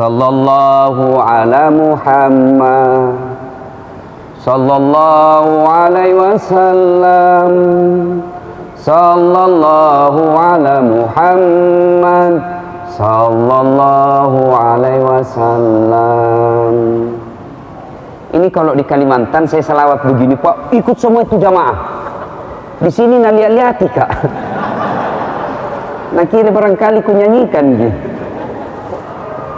Sallallahu ala Muhammad, sallallahu alaihi wasallam, sallallahu ala Muhammad, sallallahu alaihi wasallam. Ini kalau di Kalimantan saya selawat begini Pak, ikut semua itu jamaah. Di sini nak lihat-lihati Kak. Nah kira barangkali ku nyanyikan gitu.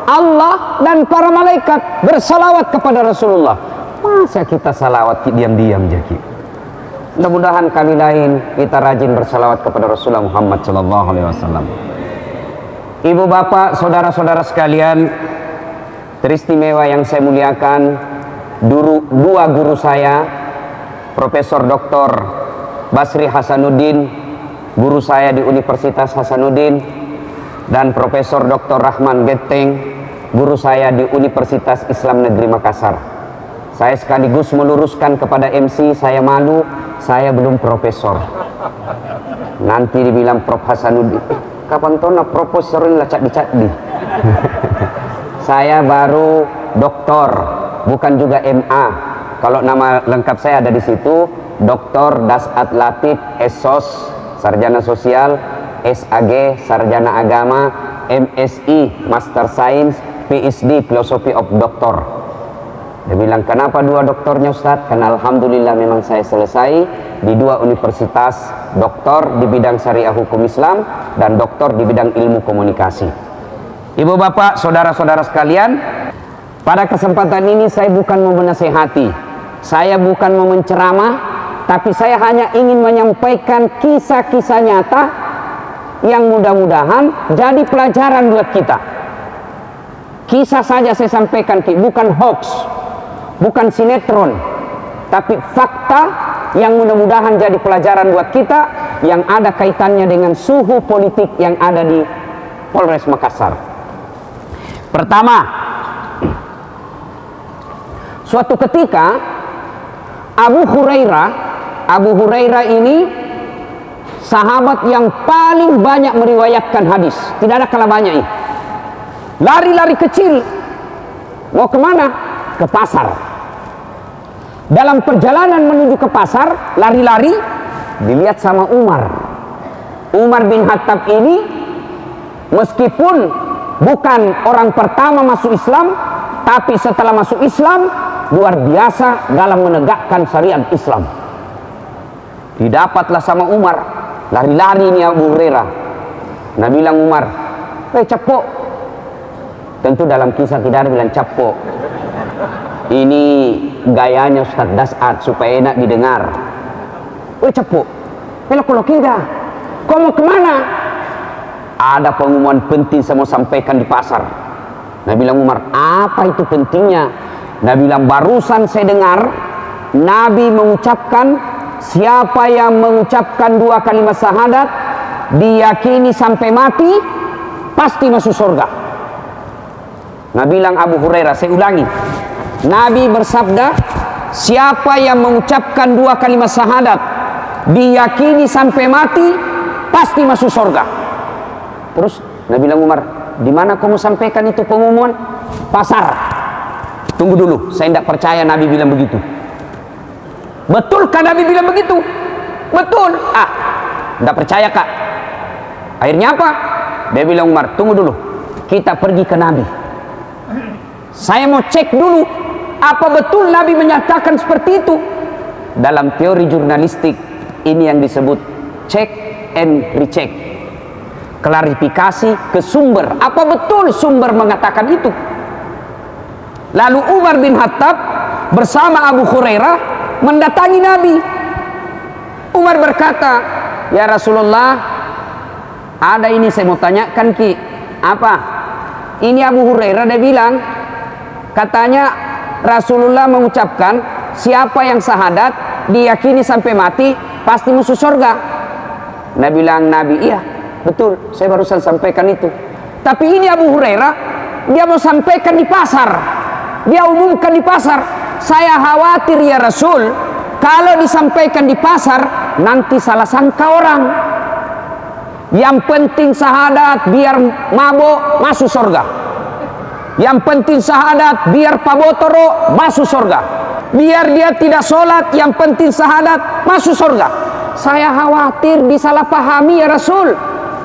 Allah dan para malaikat bersalawat kepada Rasulullah. Masa kita salawat diam-diam jadi? Mudah-mudahan kali lain kita rajin bersalawat kepada Rasulullah Muhammad sallallahu alaihi wasallam. Ibu bapak, saudara-saudara sekalian, teristimewa yang saya muliakan, dua guru saya, Profesor Dr. Basri Hasanuddin, guru saya di Universitas Hasanuddin, dan Profesor Dr. Rahman Geteng, guru saya di Universitas Islam Negeri Makassar. Saya sekaligus meluruskan kepada MC, saya malu, saya belum profesor. Nanti dibilang Prof Hasanuddin, kapan tona profesor lah cak-di. Saya baru doktor, bukan juga MA. Kalau nama lengkap saya ada di situ, Dr. Dasat Latif SSOS, Sarjana Sosial, SAG, Sarjana Agama, MSI, Master Science, PhD, Philosophy of Doctor. Dia bilang, kenapa dua doktornya Ustadz? Karena Alhamdulillah memang saya selesai di dua universitas, doktor di bidang syariah hukum Islam dan doktor di bidang ilmu komunikasi. Ibu bapak, saudara-saudara sekalian, pada kesempatan ini saya bukan mau menasehati, saya bukan mau menceramah, tapi saya hanya ingin menyampaikan kisah-kisah nyata yang mudah-mudahan jadi pelajaran buat kita. Kisah saja saya sampaikan, bukan hoax, bukan sinetron, tapi fakta yang mudah-mudahan jadi pelajaran buat kita, yang ada kaitannya dengan suhu politik yang ada di Polres Makassar. Pertama, suatu ketika Abu Hurairah ini sahabat yang paling banyak meriwayatkan hadis, tidak ada kalah banyak ini. Lari-lari kecil, mau kemana? Ke pasar. Dalam perjalanan menuju ke pasar, lari-lari, dilihat sama Umar. Umar bin Khattab ini, meskipun bukan orang pertama masuk Islam, tapi setelah masuk Islam, luar biasa dalam menegakkan syariat Islam. Didapatlah sama Umar, lari-lari ini Abu Hurairah. Nah bilang Umar, cepok. Tentu dalam kisah tidak ada bilang capok. Ini gayanya Ustaz Dasat supaya enak didengar. Capok. Kalau kita, kau mau kemana? Ada pengumuman penting saya mau sampaikan di pasar. Nah bilang Umar, apa itu pentingnya? Nah bilang, barusan saya dengar Nabi mengucapkan, siapa yang mengucapkan dua kalimat syahadat diyakini sampai mati pasti masuk surga. Nah bilang Abu Hurairah, saya ulangi, Nabi bersabda, siapa yang mengucapkan dua kalimat syahadat diyakini sampai mati pasti masuk surga. Terus Nabi bilang Umar, di mana kamu sampaikan itu pengumuman? Pasar. Tunggu dulu, saya tidak percaya Nabi bilang begitu. Betulkah Nabi bilang begitu? Betul. Tidak percaya Kak. Akhirnya apa? Dia bilang Umar, tunggu dulu, kita pergi ke Nabi. Saya mau cek dulu, apa betul Nabi menyatakan seperti itu? Dalam teori jurnalistik, ini yang disebut check and recheck. Klarifikasi ke sumber. Apa betul sumber mengatakan itu? Lalu Umar bin Khattab bersama Abu Hurairah mendatangi Nabi. Umar berkata, ya Rasulullah, ada ini saya mau tanyakan Ki. Apa? Ini Abu Hurairah dia bilang, katanya Rasulullah mengucapkan, siapa yang syahadat diyakini sampai mati pasti masuk surga. Nabi bilang, Nabi, iya betul, saya barusan sampaikan itu. Tapi ini Abu Hurairah, dia mau sampaikan di pasar, dia umumkan di pasar. Saya khawatir ya Rasul, kalau disampaikan di pasar nanti salah sangka orang. Yang penting syahadat, biar mabuk masuk surga. Yang penting syahadat, biar pabotoro masuk surga. Biar dia tidak sholat, yang penting syahadat masuk surga. Saya khawatir disalahpahami ya Rasul.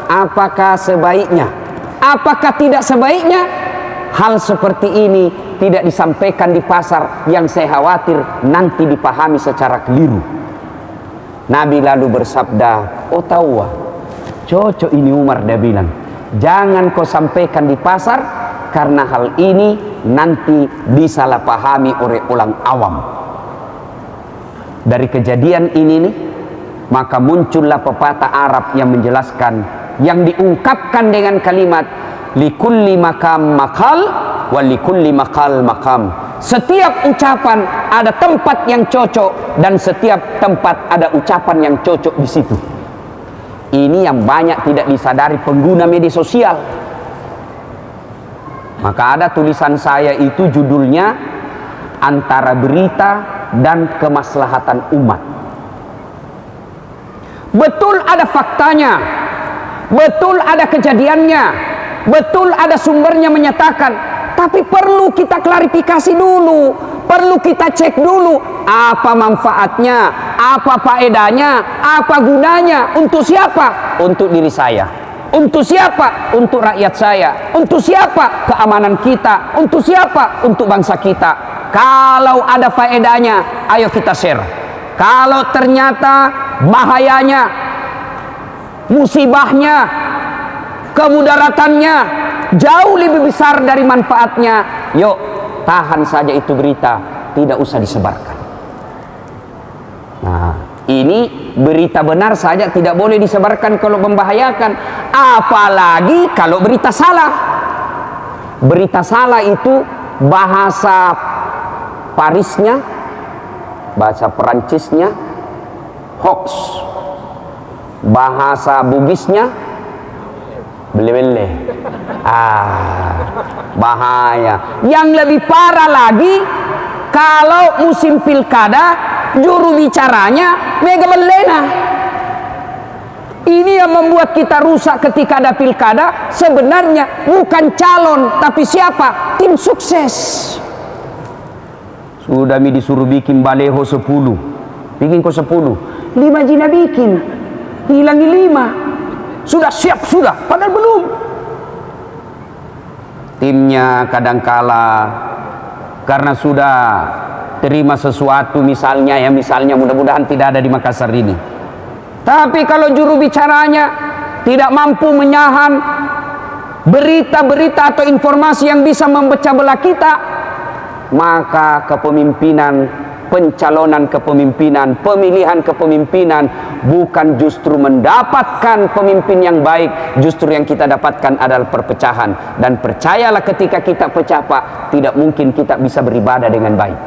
Apakah sebaiknya? Apakah tidak sebaiknya hal seperti ini tidak disampaikan di pasar, yang saya khawatir nanti dipahami secara keliru. Nabi lalu bersabda, oh tahu, cocok ini Umar, dia bilang, jangan kau sampaikan di pasar karena hal ini nanti disalahpahami oleh orang awam. Dari kejadian ini nih, maka muncullah pepatah Arab yang menjelaskan, yang diungkapkan dengan kalimat likulli makam makal wa likulli makal makam. Setiap ucapan ada tempat yang cocok, dan setiap tempat ada ucapan yang cocok di situ. Ini yang banyak tidak disadari pengguna media sosial. Maka ada tulisan saya itu judulnya antara berita dan kemaslahatan umat. Betul ada faktanya, betul ada kejadiannya, betul ada sumbernya menyatakan, tapi perlu kita klarifikasi dulu, perlu kita cek dulu apa manfaatnya, apa faedahnya, apa gunanya, untuk siapa? Untuk diri saya. Untuk siapa? Untuk rakyat saya. Untuk siapa? Keamanan kita. Untuk siapa? Untuk bangsa kita. Kalau ada faedahnya, ayo kita share. Kalau ternyata bahayanya, musibahnya, kemudaratannya jauh lebih besar dari manfaatnya, yuk tahan saja itu berita, tidak usah disebarkan. Nah, ini berita benar saja tidak boleh disebarkan kalau membahayakan, apalagi kalau berita salah. Berita salah itu bahasa Parisnya, bahasa Perancisnya hoax, bahasa Bugisnya bele-bele. Bahaya. Yang lebih parah lagi, kalau musim pilkada juru bicaranya Mega Belena. Ini yang membuat kita rusak ketika ada pilkada. Sebenarnya bukan calon, tapi siapa? Tim sukses. Sudah mi disuruh bikin baleho 10, bikin kok 10, 5 jina bikin, hilangi 5. Sudah siap, sudah, padahal belum. Timnya kadangkala karena sudah terima sesuatu, misalnya mudah-mudahan tidak ada di Makassar ini. Tapi kalau juru bicaranya tidak mampu menyahan berita-berita atau informasi yang bisa memecah belah kita, maka kepemimpinan, pencalonan kepemimpinan, pemilihan kepemimpinan bukan justru mendapatkan pemimpin yang baik, justru yang kita dapatkan adalah perpecahan. Dan percayalah, ketika kita pecah Pak, tidak mungkin kita bisa beribadah dengan baik.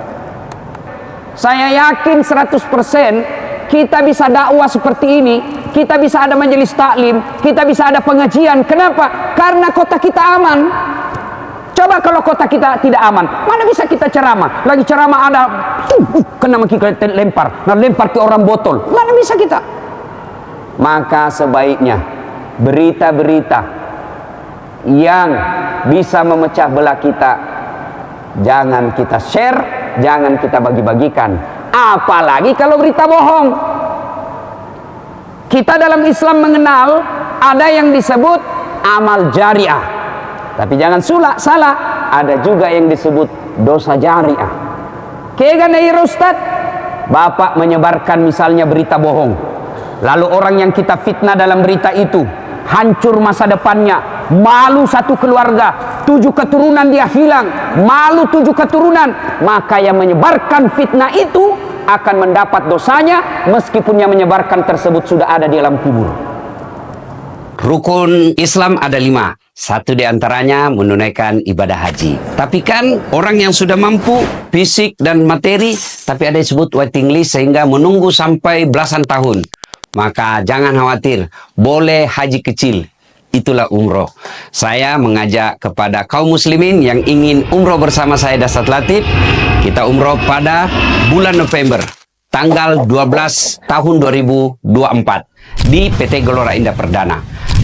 Saya yakin 100% kita bisa dakwah seperti ini, kita bisa ada majelis taklim, kita bisa ada pengajian. Kenapa? Karena kota kita aman. Coba kalau kota kita tidak aman, mana bisa kita ceramah? Lagi ceramah ada kena kita lempar, lempar ke orang botol, mana bisa kita? Maka sebaiknya berita-berita yang bisa memecah belah kita jangan kita share, jangan kita bagi-bagikan. Apalagi kalau berita bohong. Kita dalam Islam mengenal ada yang disebut amal jariah. Tapi jangan salah, ada juga yang disebut dosa jariah. Kayak Ustaz, Bapak menyebarkan misalnya berita bohong, lalu orang yang kita fitnah dalam berita itu hancur masa depannya, malu satu keluarga, 7 keturunan dia hilang, malu 7 keturunan, maka yang menyebarkan fitnah itu akan mendapat dosanya meskipun yang menyebarkan tersebut sudah ada di alam kubur. Rukun Islam ada 5. Satu di antaranya menunaikan ibadah haji. Tapi kan orang yang sudah mampu fisik dan materi, tapi ada disebut waiting list sehingga menunggu sampai belasan tahun. Maka jangan khawatir, boleh haji kecil. Itulah umroh. Saya mengajak kepada kaum muslimin yang ingin umroh bersama saya Dasat Latif. Kita umroh pada bulan November, tanggal 12 tahun 2024 di PT Gelora Indah Perdana.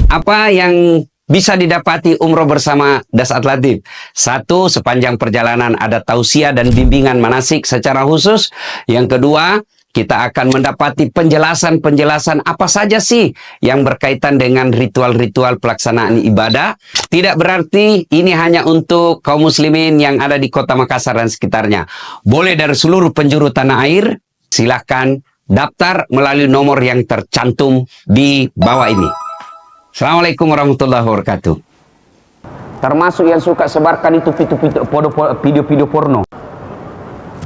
Apa yang bisa didapati umroh bersama Dasat Latif. Satu, sepanjang perjalanan ada tausiah dan bimbingan manasik secara khusus. Yang kedua, kita akan mendapati penjelasan-penjelasan apa saja sih yang berkaitan dengan ritual-ritual pelaksanaan ibadah. Tidak berarti ini hanya untuk kaum muslimin yang ada di kota Makassar dan sekitarnya. Boleh dari seluruh penjuru tanah air, silahkan daftar melalui nomor yang tercantum di bawah ini. Assalamualaikum warahmatullahi wabarakatuh. Termasuk yang suka sebarkan itu video-video porno.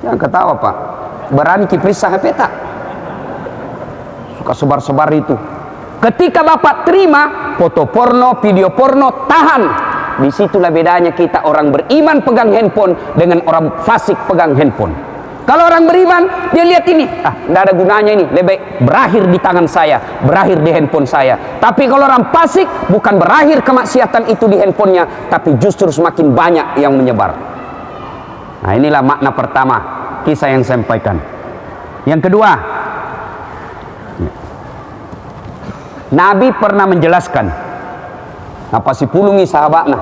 Jangan ketawa Pak. Berani kiprisa HP tak? Suka sebar-sebar itu. Ketika Bapak terima foto porno, video porno, tahan. Disitulah bedanya kita orang beriman pegang handphone dengan orang fasik pegang handphone. Kalau orang beriman, dia lihat ini, tidak ada gunanya ini, lebih berakhir di tangan saya, berakhir di handphone saya. Tapi kalau orang fasik, bukan berakhir kemaksiatan itu di handphonenya, tapi justru semakin banyak yang menyebar. Nah inilah makna pertama, kisah yang saya sampaikan. Yang kedua, Nabi pernah menjelaskan, apa si pulungi sahabatnya.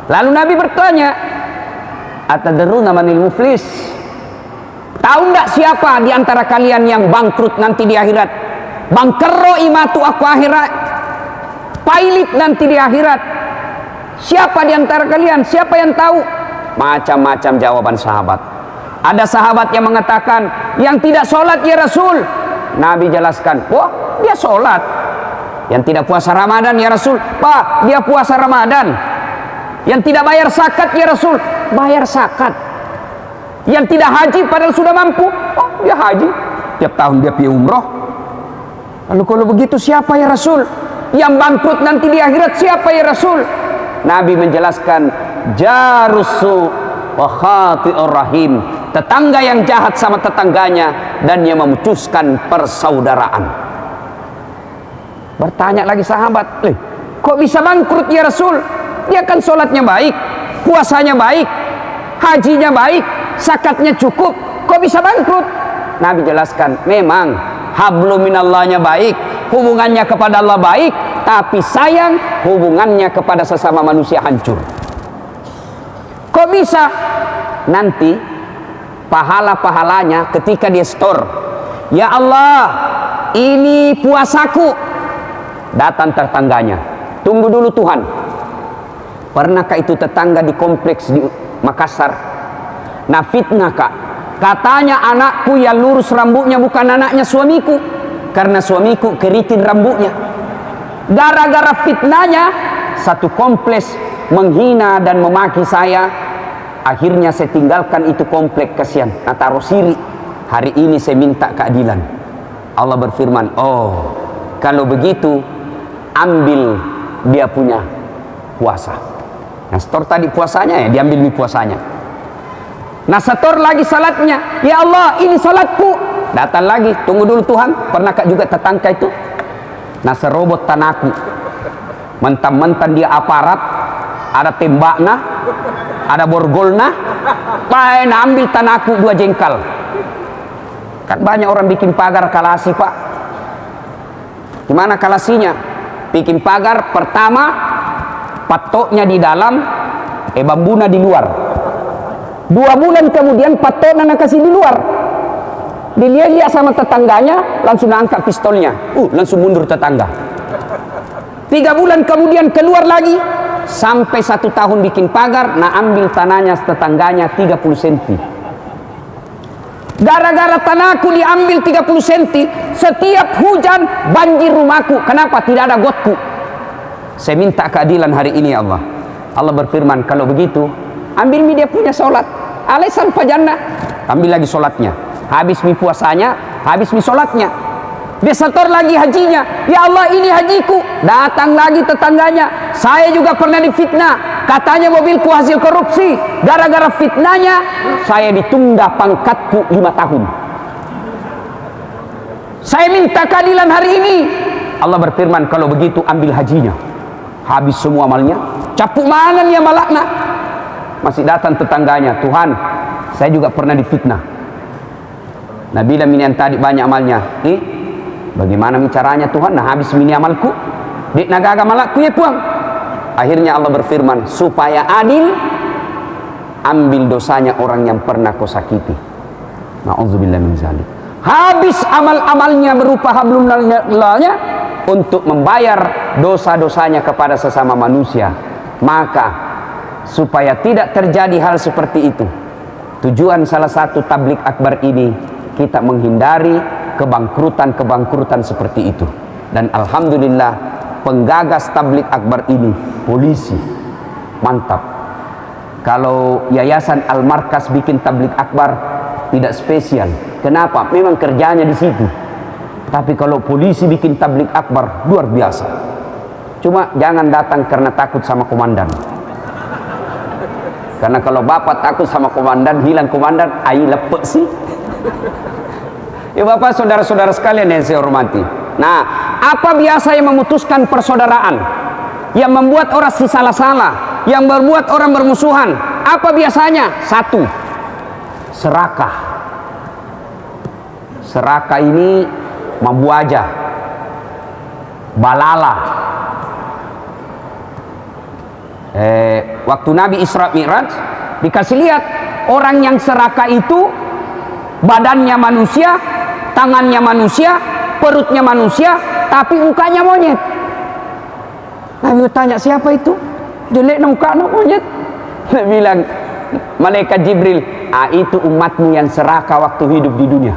Lalu Nabi bertanya, atadruna manil muflis? Tahu enggak siapa di antara kalian yang bangkrut nanti di akhirat? Bangkero imatu aku akhirat. Pailit nanti di akhirat. Siapa di antara kalian? Siapa yang tahu? Macam-macam jawaban sahabat. Ada sahabat yang mengatakan, yang tidak sholat ya Rasul. Nabi jelaskan, wah dia sholat. Yang tidak puasa Ramadan ya Rasul. Pak, dia puasa Ramadan. Yang tidak bayar zakat ya Rasul. Bayar zakat. Yang tidak haji padahal sudah mampu, oh dia haji, tiap tahun dia pergi umroh. Lalu kalau begitu siapa ya Rasul? Yang bangkrut nanti di akhirat siapa ya Rasul? Nabi menjelaskan, jarusu wa khati'ur rahim, tetangga yang jahat sama tetangganya dan yang memutuskan persaudaraan. Bertanya lagi sahabat, kok bisa bangkrut ya Rasul? Dia kan sholatnya baik, puasanya baik, hajinya baik, zakatnya cukup, kok bisa bangkrut? Nabi jelaskan, memang hablum minallahnya baik, hubungannya kepada Allah baik, tapi sayang hubungannya kepada sesama manusia hancur. Kok bisa? Nanti pahala-pahalanya ketika dia store, ya Allah ini puasaku, datang tetangganya, tunggu dulu Tuhan. Pernahkah itu tetangga di kompleks di Makassar? Nah fitnah kak, katanya anakku yang lurus rambutnya bukan anaknya suamiku, karena suamiku keriting rambutnya. Gara-gara fitnahnya satu kompleks menghina dan memaki saya. Akhirnya saya tinggalkan itu kompleks, kasihan. Nah taruh siri, hari ini saya minta keadilan. Allah berfirman, oh kalau begitu ambil dia punya puasa. Nah setor tadi puasanya ya, diambil di puasanya. Nah setor lagi salatnya, ya Allah ini salatku, datang lagi, tunggu dulu Tuhan. Pernahkah juga tetangga itu? Nah serobot tanahku, mentan-mentan dia aparat, ada tembakna, ada borgolna, pahen ambil tanahku 2 jengkal. Kan banyak orang bikin pagar kalasi Pak. Gimana kalasinya? Bikin pagar pertama, patoknya di dalam, bambunya di luar. 2 bulan kemudian patoknya nak kasih di luar. Dilihat sama tetangganya, langsung angkat pistolnya. Langsung mundur tetangga. 3 bulan kemudian keluar lagi, sampai 1 tahun bikin pagar, nah ambil tanahnya tetangganya 30 cm. Gara-gara tanahku diambil 30 cm, setiap hujan banjir rumahku. Kenapa? Tidak ada gotku. Saya minta keadilan hari ini ya Allah. Allah berfirman, kalau begitu ambil dia punya sholat, alasan pajana, ambil lagi sholatnya, habis mi puasanya, habis mi sholatnya, dia setor lagi hajinya, ya Allah ini hajiku. Datang lagi tetangganya, saya juga pernah difitnah, katanya mobilku hasil korupsi, gara-gara fitnahnya saya ditunda pangkatku 5 tahun. Saya minta keadilan hari ini. Allah berfirman, kalau begitu ambil hajinya, habis semua amalnya, capuk mana dia malakna. Masih datang tetangganya, Tuhan saya juga pernah difitnah. Nah bila minian tadi banyak amalnya, bagaimana caranya Tuhan? Nah habis mini amalku, di nagaga malakku ya puang. Akhirnya Allah berfirman, supaya adil, ambil dosanya orang yang pernah kau sakiti. Na'udzubillah min zalik. Habis amal-amalnya berupa hablumnalnya untuk membayar dosa-dosanya kepada sesama manusia. Maka supaya tidak terjadi hal seperti itu, tujuan salah satu tablik akbar ini, kita menghindari kebangkrutan seperti itu. Dan alhamdulillah, penggagas tablik akbar ini polisi. Mantap. Kalau Yayasan Al-Markas bikin tablik akbar tidak spesial. Kenapa? Memang kerjanya di situ. Tapi kalau polisi bikin tablik akbar luar biasa. Cuma jangan datang karena takut sama komandan. Karena kalau bapak takut sama komandan, hilang komandan, ai lepek sih. Ya bapak, saudara-saudara sekalian yang saya hormati. Nah, apa biasa yang memutuskan persaudaraan? Yang membuat orang salah-salah, yang membuat orang bermusuhan? Apa biasanya? Satu, serakah. Serakah ini membuaja, balala. Waktu Nabi Isra Mi'raj dikasih lihat orang yang serakah itu badannya manusia, tangannya manusia, perutnya manusia, tapi mukanya monyet. Nabi tanya, siapa itu? Jelek mukanya monyet. Nabi bilang, malaikat Jibril, itu umatmu yang serakah waktu hidup di dunia.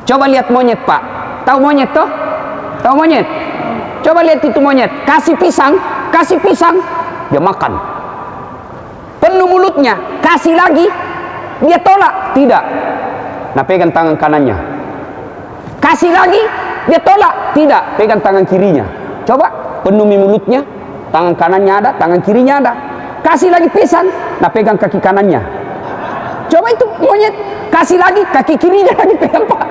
Coba lihat monyet, Pak. Tahu monyet toh? Tahu monyet? Coba lihat itu monyet. Kasih pisang, dia makan. Penuh mulutnya, kasih lagi, dia tolak. Tidak. Nah, pegang tangan kanannya. Kasih lagi, dia tolak. Tidak. Pegang tangan kirinya. Coba, penuhi mulutnya, tangan kanannya ada, tangan kirinya ada. Kasih lagi pisang, nah pegang kaki kanannya. Coba itu monyet, kasih lagi, kaki kirinya lagi pegang, Pak.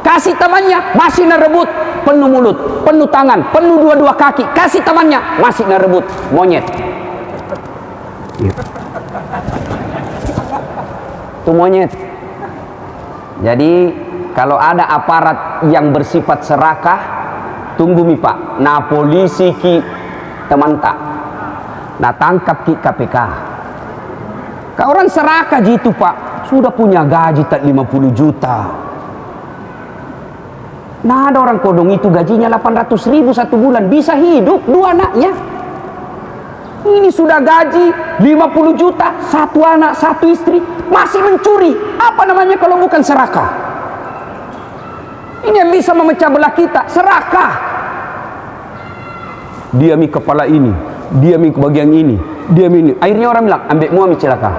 Kasih temannya, masih nerebut. Penuh mulut, penuh tangan, penuh dua-dua kaki. Kasih temannya, masih nerebut. Monyet. Itu monyet. Jadi kalau ada aparat yang bersifat serakah, tunggu mi Pak. Nah polisi ki teman tak. Nah tangkap ki KPK. Kalau orang serakah gitu Pak, sudah punya gaji tak 50 juta. Nah ada orang kodong itu gajinya 800.000 satu bulan, bisa hidup 2 anaknya. Ini sudah gaji 50 juta, 1 anak, 1 istri, masih mencuri. Apa namanya kalau bukan serakah? Ini yang bisa memecah belah kita, serakah. Dia mi kepala ini, dia mi bagian ini, dia mi ini. Akhirnya orang bilang, ambek mua mi celaka.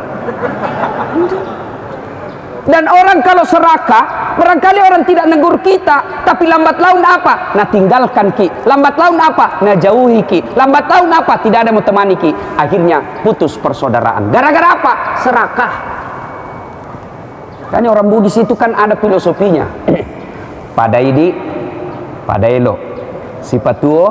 Dan orang kalau serakah, barangkali orang tidak negur kita, tapi lambat laun apa? Nah tinggalkan ki. Lambat laun apa? Nah jauhi ki. Lambat laun apa? Tidak ada mau temani ki. Akhirnya putus persaudaraan. Gara-gara apa? Serakah. Kan orang Bugis itu kan ada filosofinya. Padaidi, padaelo. Sipatuo,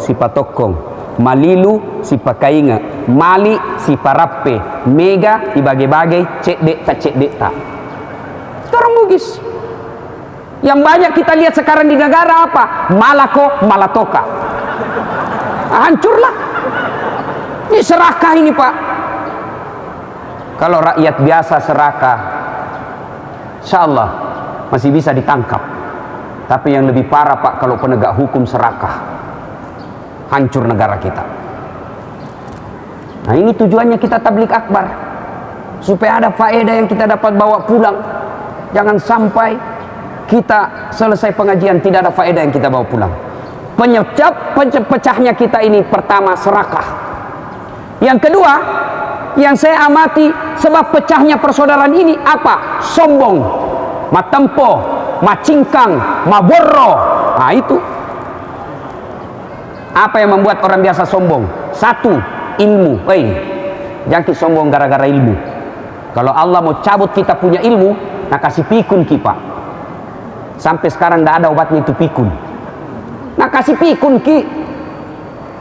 sipatokong. Malilu, sipakainga. Mali, siparappe. Mega, ibage-bage, cek dek tak cek dek tak. Orang Bugis yang banyak kita lihat sekarang di negara apa? Malako, malatoka. Hancurlah. Ini serakah ini Pak. Kalau rakyat biasa serakah, insya Allah masih bisa ditangkap. Tapi yang lebih parah Pak, kalau penegak hukum serakah, hancur negara kita. Nah ini tujuannya kita tablik akbar, supaya ada faedah yang kita dapat bawa pulang. Jangan sampai kita selesai pengajian tidak ada faedah yang kita bawa pulang. Pecahnya kita ini pertama serakah. Yang kedua, yang saya amati sebab pecahnya persaudaraan ini apa? Sombong, matempo, macingkang, maborro. Nah itu. Apa yang membuat orang biasa sombong? Satu, ilmu. Jangan sombong gara-gara ilmu. Kalau Allah mau cabut kita punya ilmu, nah kasih pikun ki Pak. Sampai sekarang tidak ada obatnya itu pikun. Nah kasih pikun ki.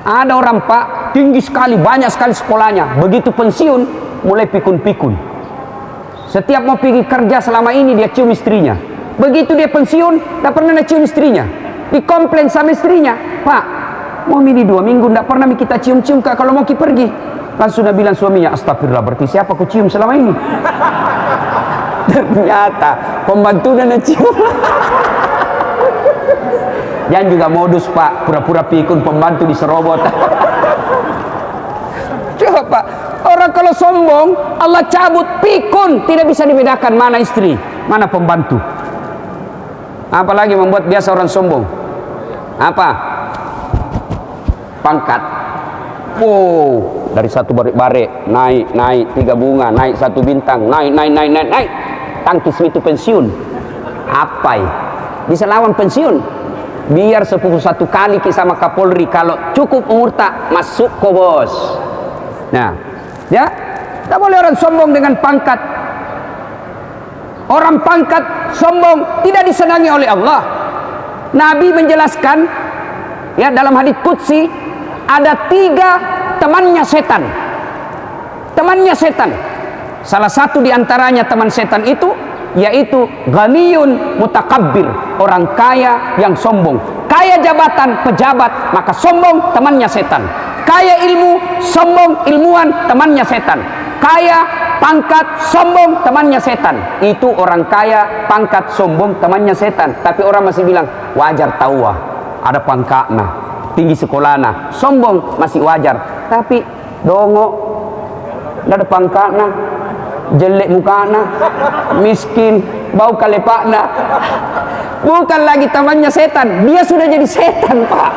Ada orang Pak tinggi sekali, banyak sekali sekolahnya, begitu pensiun mulai pikun-pikun. Setiap mau pergi kerja selama ini dia cium istrinya. Begitu dia pensiun tidak pernah cium istrinya. Dikomplain sama istrinya, Pak mau mini 2 minggu ndak pernah kita cium-cium kak kalau mau pergi. Langsung sudah bilang suaminya, astagfirullah, berarti siapa ku cium selama ini? Ternyata pembantu dan cium. Jangan juga modus pak, pura-pura pikun pembantu diserobot. Coba pak, orang kalau sombong Allah cabut pikun, tidak bisa dibedakan mana istri, mana pembantu. Apalagi membuat biasa orang sombong. Apa? Pangkat. Wow, dari 1 barik-barik naik 3 bunga, naik 1 bintang, naik. Tangkis itu pensiun. Apa ya? Bisa lawan pensiun. Biar 11 kali sama Kapolri, kalau cukup umur tak masuk ke bos. Nah, ya, tak boleh orang sombong dengan pangkat. Orang pangkat sombong tidak disenangi oleh Allah. Nabi menjelaskan, ya, dalam hadits qudsi ada 3 temannya setan. Temannya setan. Salah satu diantaranya teman setan itu yaitu ghaniyun mutakabbir, orang kaya yang sombong. Kaya jabatan, pejabat, maka sombong, temannya setan. Kaya ilmu, sombong, ilmuwan, temannya setan. Kaya pangkat, sombong, temannya setan. Itu orang kaya, pangkat, sombong, temannya setan. Tapi orang masih bilang wajar tahu, ada pangkatna, tinggi sekolahna, sombong masih wajar. Tapi dongo, tidak ada pangkatna, jelek mukana, miskin, bau kalepakna, bukan lagi temannya setan, dia sudah jadi setan pak.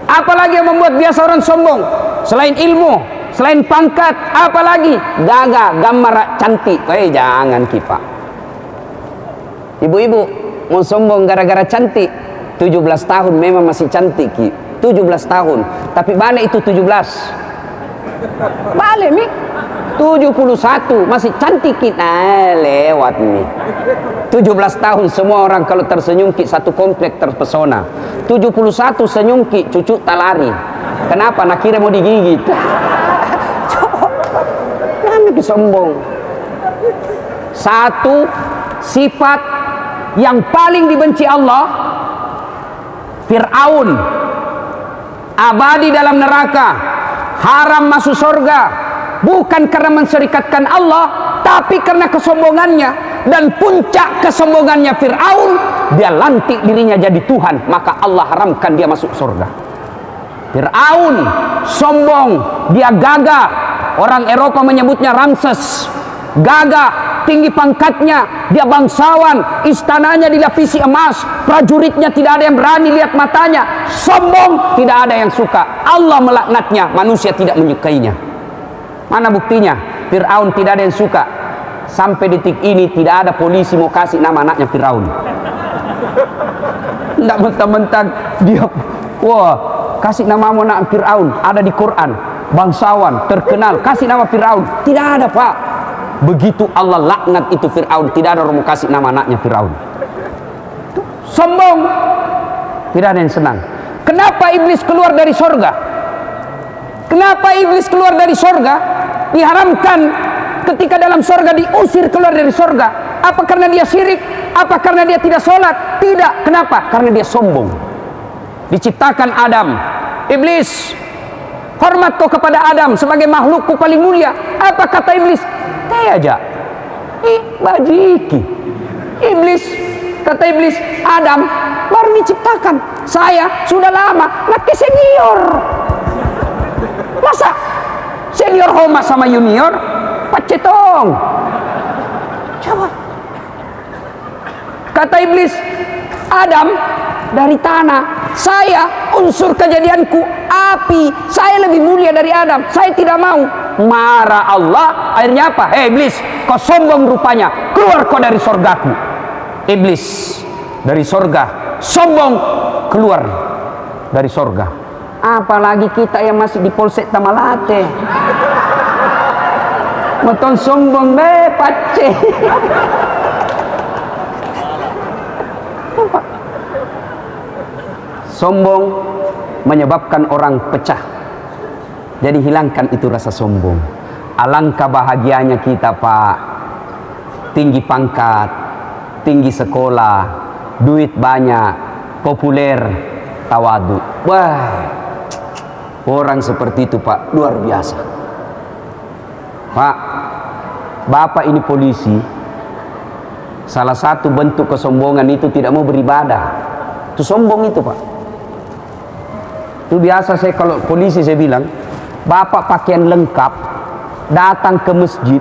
Apalagi yang membuat biasa orang sombong selain ilmu, selain pangkat, apalagi gagah, gambar cantik. Jangan kipak. Ibu-ibu mau sombong gara-gara cantik, 17 tahun memang masih cantik ki, 17 tahun, tapi balik itu 17. Balik mi 71 masih cantik kita, lewat mi 17 tahun. Semua orang kalau tersenyum ki satu komplek terpesona. 71 senyum ki cucu talari. Kenapa? Nak kira mau digigit. Jangan sombong. Satu sifat yang paling dibenci Allah, Fir'aun abadi dalam neraka, haram masuk surga, bukan karena menserikatkan Allah, tapi karena kesombongannya. Dan puncak kesombongannya Fir'aun, dia lantik dirinya jadi Tuhan, maka Allah haramkan dia masuk surga. Fir'aun sombong, dia gagah. Orang Eropa menyebutnya Ramses. Gagah, tinggi pangkatnya, dia bangsawan, istananya dilapisi emas, prajuritnya tidak ada yang berani lihat matanya. Sombong, tidak ada yang suka. Allah melaknatnya, manusia tidak menyukainya. Mana buktinya? Fir'aun tidak ada yang suka. Sampai detik ini tidak ada polisi mau kasih nama anaknya Fir'aun. Tidak mentang-mentang dia, wah, kasih nama anak Fir'aun, ada di Quran, bangsawan, terkenal, kasih nama Fir'aun. Tidak ada pak. Begitu Allah laknat itu Fir'aun, tidak ada orang mau kasih nama anaknya Fir'aun. Sombong, tidak ada yang senang. Kenapa iblis keluar dari sorga? Kenapa iblis keluar dari sorga? Diharamkan ketika dalam sorga, diusir keluar dari sorga. Apa karena dia syirik? Apa karena dia tidak sholat? Tidak. Kenapa? Karena dia sombong. Diciptakan Adam, iblis, hormat kau kepada Adam sebagai makhlukku paling mulia. Apa kata iblis? Teh aja, bajiki. Iblis, kata iblis, Adam baru diciptakan, saya sudah lama, nak senior. Masa senior homa sama junior? Pacetong. Coba. Kata iblis, Adam dari tanah, saya unsur kejadianku api, saya lebih mulia dari Adam, saya tidak mau. Marah Allah, akhirnya apa? Iblis, kau sombong rupanya, keluar kau dari sorgaku. Iblis dari sorga, sombong, keluar dari sorga. Apalagi kita yang masih di Polsek Tamalate, moton sombong deh, pace. Sombong menyebabkan orang pecah. Jadi hilangkan itu rasa sombong. Alangkah bahagianya kita pak, tinggi pangkat, tinggi sekolah, duit banyak, populer, tawadu. Wah, orang seperti itu Pak, luar biasa. Pak, Bapak ini polisi, salah satu bentuk kesombongan itu tidak mau beribadah. Itu sombong itu Pak. Itu biasa saya kalau polisi saya bilang, Bapak pakaian lengkap, datang ke masjid,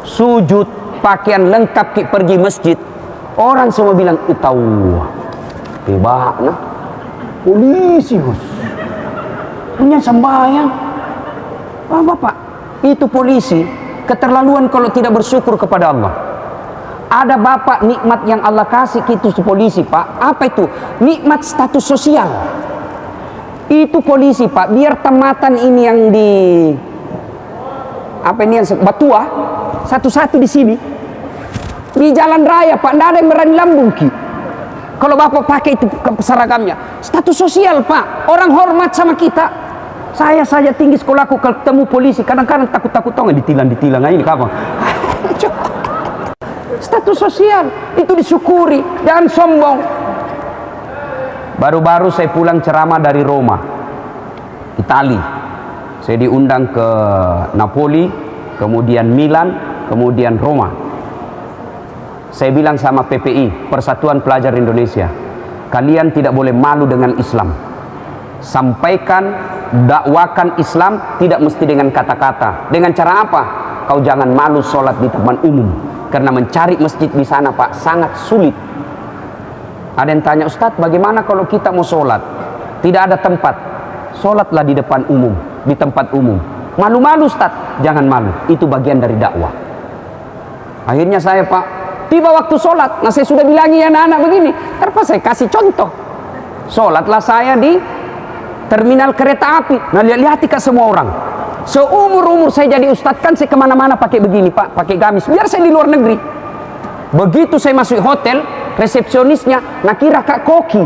sujud, pakaian lengkap pergi masjid. Orang semua bilang, tahu, hebat nah, polisi Gus, punya sembahyang. Bapak, itu polisi, keterlaluan kalau tidak bersyukur kepada Allah. Ada Bapak nikmat yang Allah kasih itu polisi Pak. Apa itu? Nikmat status sosial. Itu polisi Pak, biar tamatan ini yang di apa ini yang Batua satu-satu di sini. Di jalan raya Pak, tidak ada yang berani lambung Ki. Kalau Bapak pakai itu seragamnya, status sosial Pak, orang hormat sama kita. Saya saja tinggi sekolahku kalau ketemu polisi, kadang-kadang takut-takut tau nggak ditilang ini kapan. Status sosial itu disyukuri, jangan sombong. Baru-baru saya pulang ceramah dari Roma, Itali. Saya diundang ke Napoli, kemudian Milan, kemudian Roma. Saya bilang sama PPI, Persatuan Pelajar Indonesia, kalian tidak boleh malu dengan Islam. Sampaikan, dakwakan Islam tidak mesti dengan kata-kata. Dengan cara apa? Kau jangan malu sholat di tempat umum, karena mencari masjid di sana Pak sangat sulit. Ada yang tanya, Ustadz, bagaimana kalau kita mau sholat? Tidak ada tempat. Sholatlah di depan umum, di tempat umum. Malu-malu Ustadz, jangan malu. Itu bagian dari dakwah. Akhirnya saya Pak, tiba waktu sholat, nah saya sudah bilangi anak-anak begini, terus saya kasih contoh. Sholatlah saya di terminal kereta api. Nah lihat-lihat ke semua orang. Seumur-umur saya jadi ustadz kan saya kemana-mana pakai begini Pak, pakai gamis. Biar saya di luar negeri. Begitu saya masuk hotel, resepsionisnya nakira Kak Koki.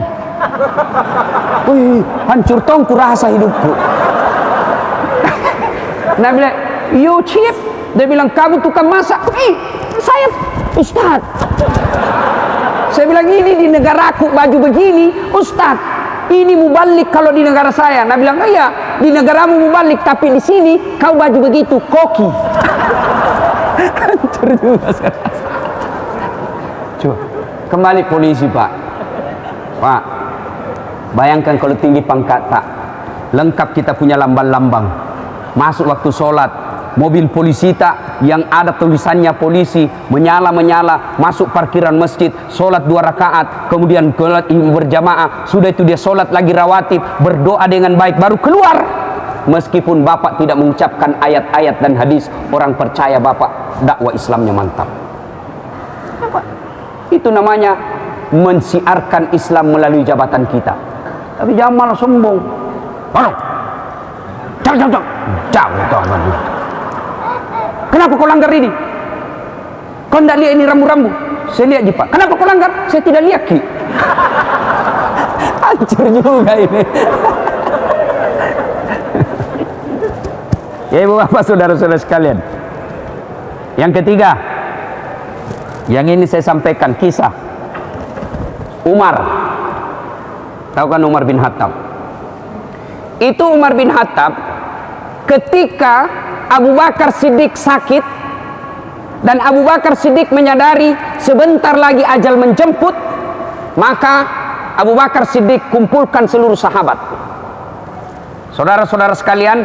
Wih, hancur tongku rasa hidupku. Nah bilang, you cheap. Dia bilang, kamu tukang masak. Saya ustadz. Saya bilang, ini di negaraku baju begini, ustadz. Ini mubalik kalau di negara saya. Nah bilang, iya, di negaramu mubalik, tapi di sini kau baju begitu, koki. Hancur juga saya. Coba, kembali polisi Pak. Pak, bayangkan kalau tinggi pangkat tak, lengkap kita punya lambang-lambang. Masuk waktu sholat, mobil polisi tak yang ada tulisannya polisi menyala-menyala, masuk parkiran masjid, sholat 2 rakaat, kemudian berjamaah, sudah itu dia sholat lagi rawatib, berdoa dengan baik, baru keluar. Meskipun Bapak tidak mengucapkan ayat-ayat dan hadis, orang percaya Bapak dakwah Islamnya mantap. Itu namanya mensiarkan Islam melalui jabatan kita. Tapi jangan malah sombong. Jangan. Kenapa kau langgar ini? Kau tidak lihat ini rambu-rambu? Saya lihat Pak. Kenapa kau langgar? Saya tidak lihat Ki. Hancur juga ini. Ya Ibu Bapak saudara-saudara sekalian. Yang ketiga, yang ini saya sampaikan kisah Umar. Tahu kan Umar bin Khattab? Itu Umar bin Khattab ketika Abu Bakar Siddiq sakit dan Abu Bakar Siddiq menyadari sebentar lagi ajal menjemput, maka Abu Bakar Siddiq kumpulkan seluruh sahabat. Saudara-saudara sekalian,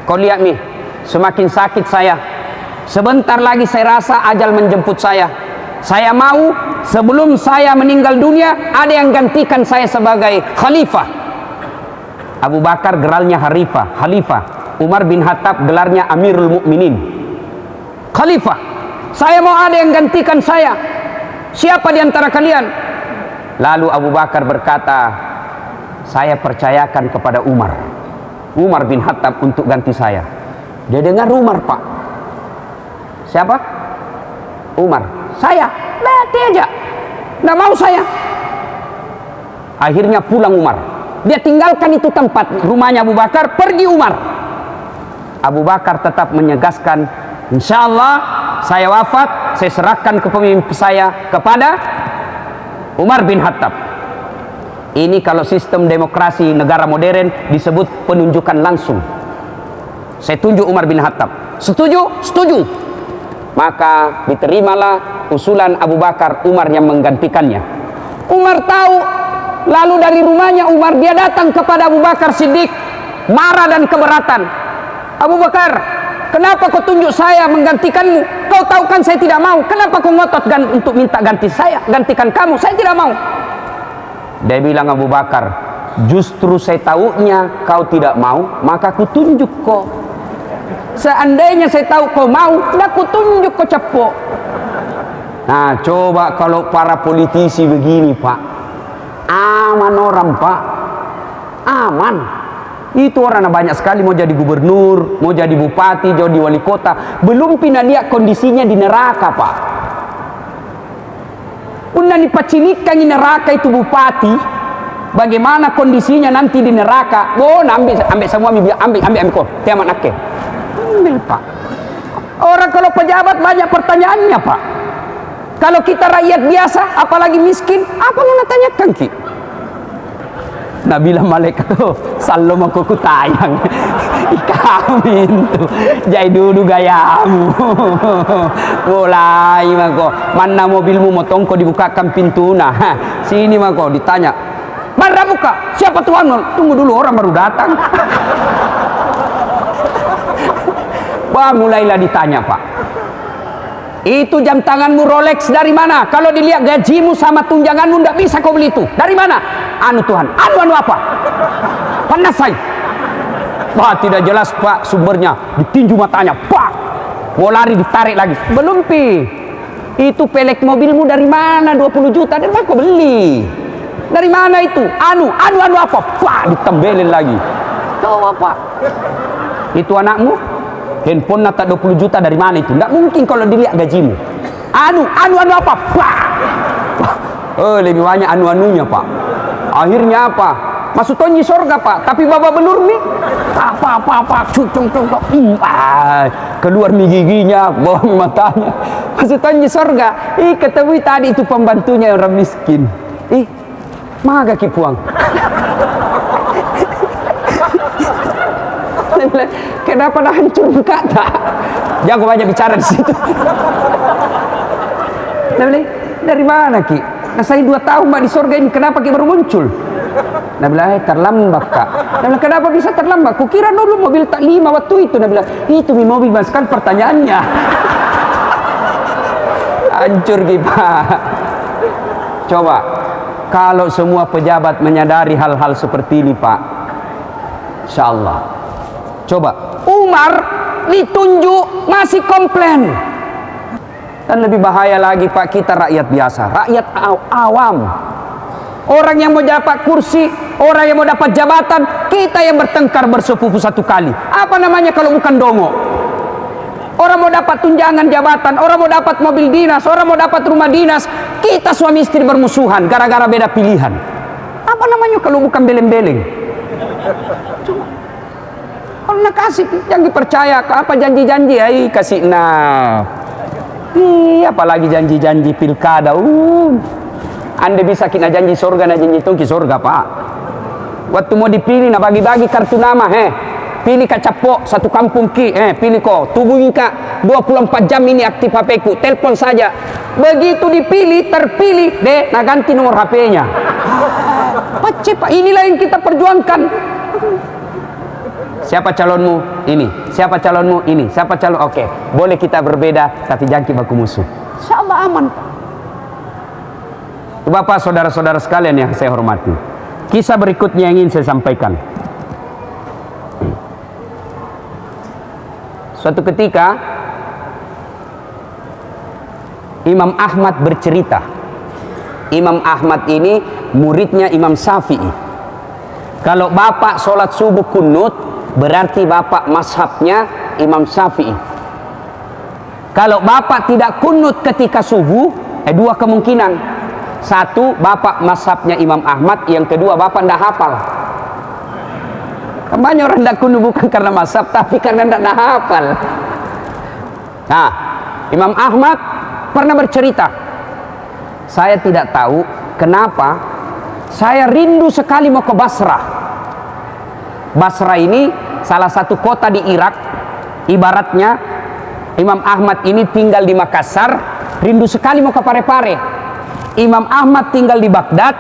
kau lihat nih, semakin sakit saya, sebentar lagi saya rasa ajal menjemput saya. Saya mau sebelum saya meninggal dunia ada yang gantikan saya sebagai khalifah. Abu Bakar gelarnya Khalifah. Umar bin Khattab gelarnya Amirul Mukminin. Khalifah. Saya mau ada yang gantikan saya. Siapa di antara kalian? Lalu Abu Bakar berkata, saya percayakan kepada Umar bin Khattab untuk ganti saya. Dia dengar Umar Pak. Siapa? Umar. Saya. Berarti aja. Nggak mau saya. Akhirnya pulang Umar. Dia tinggalkan itu tempat rumahnya Abu Bakar, pergi Umar. Abu Bakar tetap menyegaskan, insya Allah saya wafat, saya serahkan kepemimpinan saya kepada Umar bin Khattab. Ini kalau sistem demokrasi negara modern disebut penunjukan langsung. Saya tunjuk Umar bin Khattab. Setuju? Setuju. Maka diterimalah usulan Abu Bakar, Umar yang menggantikannya. Umar tahu, lalu dari rumahnya Umar dia datang kepada Abu Bakar Siddiq, marah dan keberatan. Abu Bakar, kenapa kau tunjuk saya menggantikanmu? Kau tahu kan saya tidak mau. Kenapa kau ngotot untuk minta gantikan kamu? Saya tidak mau. Dia bilang, Abu Bakar, justru saya tahunya kau tidak mau, maka ku tunjuk kau. Seandainya saya tahu kau mau, dah ku tunjuk kau capok. Nah, coba kalau para politisi begini, Pak. Aman orang, Pak. Aman. Itu orang banyak sekali mau jadi gubernur, mau jadi bupati, jadi wali kota. Belum pernah lihat kondisinya di neraka, Pak. Pernah dipacilikan di neraka itu bupati. Bagaimana kondisinya nanti di neraka? Oh, ambil semua, ambil kok. Tiamat nake. Ambil, Pak. Orang kalau pejabat banyak pertanyaannya, Pak. Kalau kita rakyat biasa, apalagi miskin, apa yang nak tanyakan, Ki? Nabilah malaikat tu, salam aku tayang. Kami itu, jai dulu gayamu. Mulai mako, mana mobilmu motong kau dibukakan pintu nah. Sini mako ditanya, mana buka? Siapa tuan? Tunggu dulu, orang baru datang. Wah, mulailah ditanya, Pak. Itu jam tanganmu Rolex dari mana? Kalau dilihat gajimu sama tunjanganmu tidak bisa kau beli itu. Dari mana? Anu Tuhan. Anu apa? Panas saya. Wah, tidak jelas, Pak, sumbernya. Ditinju matanya. Pak. Mau lari ditarik lagi. Belum, Pi. Itu pelek mobilmu dari mana? 20 juta. Dari mana kau beli? Dari mana itu? Anu apa? Pak, ditembelin lagi. Coba, Pak. Itu anakmu? Handphone nata 20 juta dari mana itu? Tidak mungkin kalau dilihat gajimu. Anu apa? Pak. Oh, lebih banyak anu-anunya, Pak. Akhirnya apa? Masuk tonji sorga, Pak. Tapi baba belur nih. Apa? Cucung. Keluar mi giginya, bawah mi matanya. Masuk tonji sorga. Ketemu tadi itu pembantunya orang miskin. Maga kipuang. Kenapa dah hancur muka tak? Jangan banyak bicara di situ. Dari mana, Ki? Nah, saya 2 tahun Mbak di surga ini, kenapa Ki baru muncul? Nah, bilang, terlambat, Kak. Nah, bilang, kenapa bisa terlambat? Kukira dulu mobil tak 5 waktu itu. Nah, bilang, itu mi mobil Mas, kan pertanyaannya. Hancur, Ki, Pak. Coba, kalau semua pejabat menyadari hal-hal seperti ini, Pak, insya Allah. Coba, Umar ditunjuk masih komplain. Dan lebih bahaya lagi, Pak, kita rakyat biasa, rakyat awam. Orang yang mau dapat kursi, orang yang mau dapat jabatan, kita yang bertengkar bersepupu 1 kali. Apa namanya kalau bukan dongo? Orang mau dapat tunjangan jabatan, orang mau dapat mobil dinas, orang mau dapat rumah dinas, kita suami istri bermusuhan gara-gara beda pilihan. Apa namanya kalau bukan beleng-beleng? Kalau nak kasih, jangan dipercaya. Apa janji-janji? Kasih nah. Apalagi janji-janji pilkada. Anda bisa kena janji surga, na janji tungki surga, Pak. Waktu mau dipilih, na bagi-bagi kartu nama, pilih Kak Capok, 1 kampung Ki, pilih kok. Tungguin Kak, 24 jam ini aktif HP-ku, telepon saja. Begitu dipilih, terpilih, nah ganti nomor HP-nya. Pak, inilah yang kita perjuangkan. Siapa calonmu? Ini. Siapa calonmu? Ini. Siapa calon? Oke. Boleh kita berbeda, tapi jangan baku musuh. Insyaallah aman. Bapak, saudara-saudara sekalian yang saya hormati, kisah berikutnya yang ingin saya sampaikan. Suatu ketika Imam Ahmad bercerita. Imam Ahmad ini muridnya Imam Syafi'i. Kalau bapak sholat subuh kunut, berarti bapak mazhabnya Imam Syafi'i. Kalau bapak tidak kunut ketika subuh, 2 kemungkinan. 1, bapak mazhabnya Imam Ahmad. Yang kedua, bapak tidak hafal. Banyak orang tidak kunut bukan karena mazhab, tapi karena tidak hafal. Nah, Imam Ahmad pernah bercerita, saya tidak tahu kenapa saya rindu sekali mau ke Basrah. Basrah ini salah satu kota di Irak. Ibaratnya Imam Ahmad ini tinggal di Makassar, rindu sekali mau ke Parepare. Imam Ahmad tinggal di Baghdad,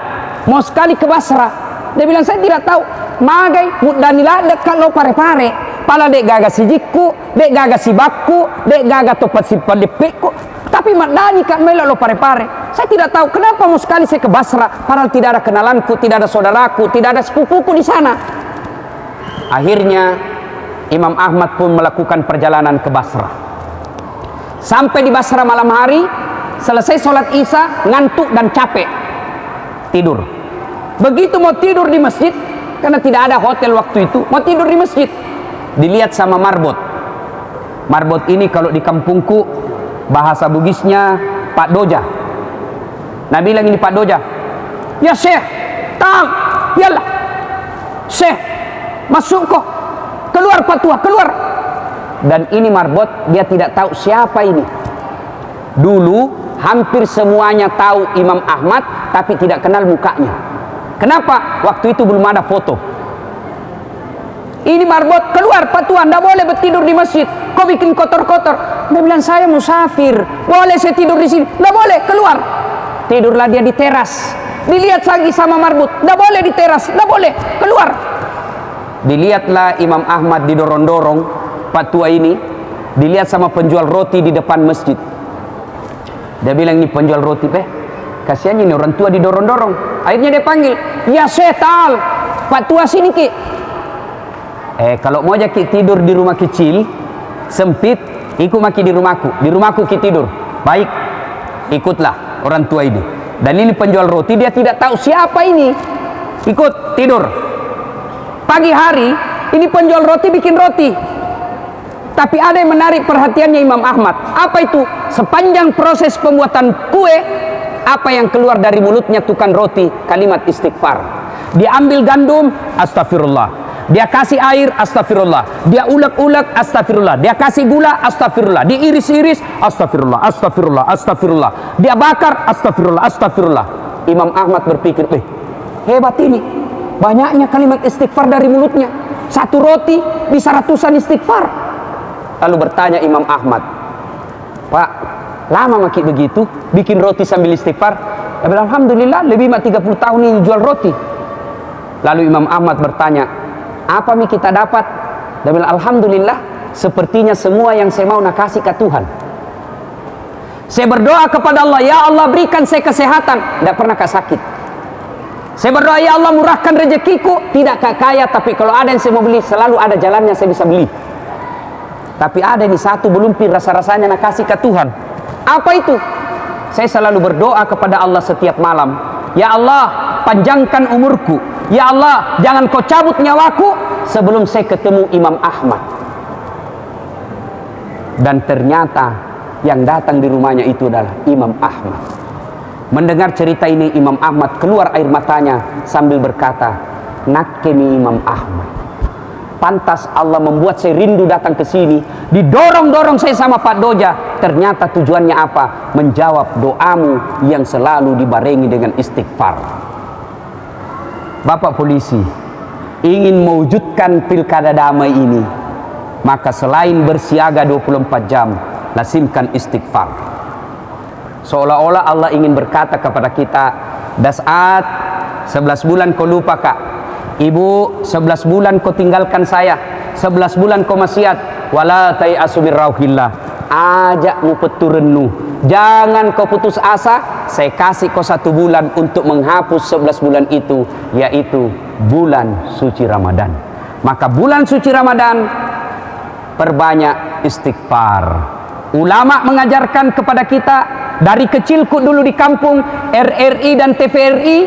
mau sekali ke Basrah. Dia bilang, saya tidak tahu magai mudanila dekat lo Parepare. Pala dek gaga si jikku, dek gaga si bakku, dek gaga topat si palipikku. Tapi madani kan melo lo Parepare. Saya tidak tahu kenapa mau sekali saya ke Basrah, padahal tidak ada kenalanku, tidak ada saudaraku, tidak ada sepupuku di sana. Akhirnya Imam Ahmad pun melakukan perjalanan ke Basrah. Sampai di Basrah malam hari, selesai sholat Isya, ngantuk dan capek, tidur. Begitu mau tidur di masjid, karena tidak ada hotel waktu itu, mau tidur di masjid, dilihat sama marbot. Marbot ini kalau di kampungku bahasa Bugisnya Pak Doja. Nah bilang ini Pak Doja, ya Syekh, tang, yalah, Syekh, masuk kok, keluar patuah, keluar. Dan ini marbot, dia tidak tahu siapa ini. Dulu hampir semuanya tahu Imam Ahmad, tapi tidak kenal mukanya. Kenapa? Waktu itu belum ada foto. Ini marbot, keluar patuah, tidak boleh bertidur di masjid. Kau bikin kotor-kotor. Dia bilang, saya musafir, boleh saya tidur di sini? Tidak boleh, keluar. Tidurlah dia di teras. Dilihat lagi sama marbot, tidak boleh di teras, tidak boleh, keluar. Dilihatlah Imam Ahmad didorong-dorong, Pak tua ini, dilihat sama penjual roti di depan masjid. Dia bilang, ini penjual roti, kasihan ini orang tua didorong-dorong. Akhirnya dia panggil, ya setal, Pak tua sini ki. Kalau mau aja ki tidur di rumah kecil, sempit, ikut maki di rumahku ki tidur. Baik, ikutlah orang tua ini. Dan ini penjual roti, dia tidak tahu siapa ini. Ikut tidur. Pagi hari, ini penjual roti bikin roti. Tapi ada yang menarik perhatiannya Imam Ahmad. Apa itu? Sepanjang proses pembuatan kue, apa yang keluar dari mulutnya tukang roti? Kalimat istighfar. Dia ambil gandum, astagfirullah. Dia kasih air, astagfirullah. Dia ulek-ulek, astagfirullah. Dia kasih gula, astagfirullah. Diiris-iris, astagfirullah, astagfirullah, astagfirullah. Dia bakar, astagfirullah, astagfirullah. Imam Ahmad berpikir, hebat ini. Banyaknya kalimat istighfar dari mulutnya. Satu roti bisa ratusan istighfar. Lalu bertanya Imam Ahmad, Pak, lama maki begitu bikin roti sambil istighfar? Ya bilang, alhamdulillah, lebih 30 tahun ini jual roti. Lalu Imam Ahmad bertanya, apa mi kita dapat? Dia bilang, alhamdulillah, sepertinya semua yang saya mau nak kasih ke Tuhan. Saya berdoa kepada Allah, ya Allah berikan saya kesehatan, tidak pernah sakit. Saya berdoa, ya Allah murahkan rezekiku, tidak kaya, tapi kalau ada yang saya mau beli, selalu ada jalannya saya bisa beli. Tapi ada nih satu belumpir rasa-rasanya nak kasih ke Tuhan. Apa itu? Saya selalu berdoa kepada Allah setiap malam, ya Allah panjangkan umurku, ya Allah jangan kau cabut nyawaku sebelum saya ketemu Imam Ahmad. Dan ternyata yang datang di rumahnya itu adalah Imam Ahmad. Mendengar cerita ini, Imam Ahmad keluar air matanya sambil berkata, nakemi Imam Ahmad. Pantas Allah membuat saya rindu datang ke sini. Didorong-dorong saya sama Pak Doja. Ternyata tujuannya apa? Menjawab doamu yang selalu dibarengi dengan istighfar. Bapak polisi, ingin mewujudkan pilkada damai ini, maka selain bersiaga 24 jam, lazimkan istighfar. Seolah-olah Allah ingin berkata kepada kita, Das'at, 11 bulan kau lupa kak. Ibu, 11 bulan kau tinggalkan saya, 11 bulan kau maksiat. Wala tai'asu min rauhillah. Ajak mu peturunnu. Jangan kau putus asa. Saya kasih kau 1 bulan untuk menghapus 11 bulan itu, yaitu bulan suci Ramadan. Maka bulan suci Ramadan perbanyak istighfar. Ulama mengajarkan kepada kita dari kecilku dulu di kampung, RRI dan TVRI,